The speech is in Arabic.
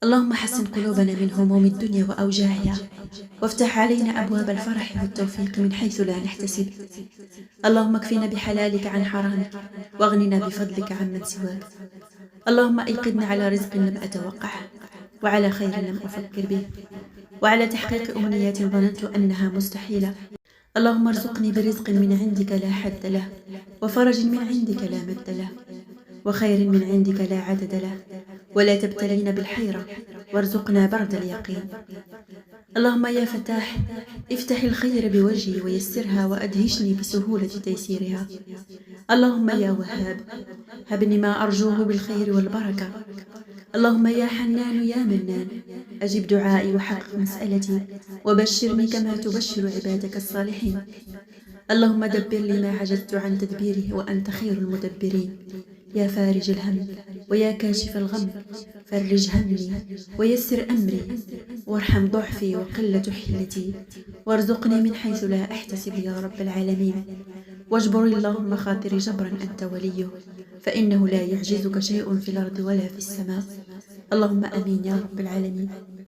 اللهم حسن قلوبنا من هموم الدنيا وأوجاعها، وافتح علينا أبواب الفرح والتوفيق من حيث لا نحتسب. اللهم اكفنا بحلالك عن حرامك، واغننا بفضلك عمن سواك. اللهم أيقظنا على رزق لم أتوقعه، وعلى خير لم أفكر به، وعلى تحقيق أمنيات ظننت أنها مستحيلة. اللهم ارزقني برزق من عندك لا حد له، وفرج من عندك لا مد له، وخير من عندك لا عدد له. ولا تبتلين بالحيرة، وارزقنا برد اليقين. اللهم يا فتاح، افتح الخير بوجهي ويسرها، وأدهشني بسهولة تيسيرها. اللهم يا وهاب، هبني ما أرجوه بالخير والبركة. اللهم يا حنان يا منان، أجب دعائي وحقق مسألتي، وبشرني كما تبشر عبادك الصالحين. اللهم دبر لي ما عجزت عن تدبيره، وأنت خير المدبرين. يا فارج الهم ويا كاشف الغم، فرج همي ويسر أمري، وارحم ضعفي وقلة حيلتي، وارزقني من حيث لا أحتسب يا رب العالمين. واجبر اللهم خاطري جبرا أنت وليه، فإنه لا يعجزك شيء في الأرض ولا في السماء. اللهم آمين يا رب العالمين.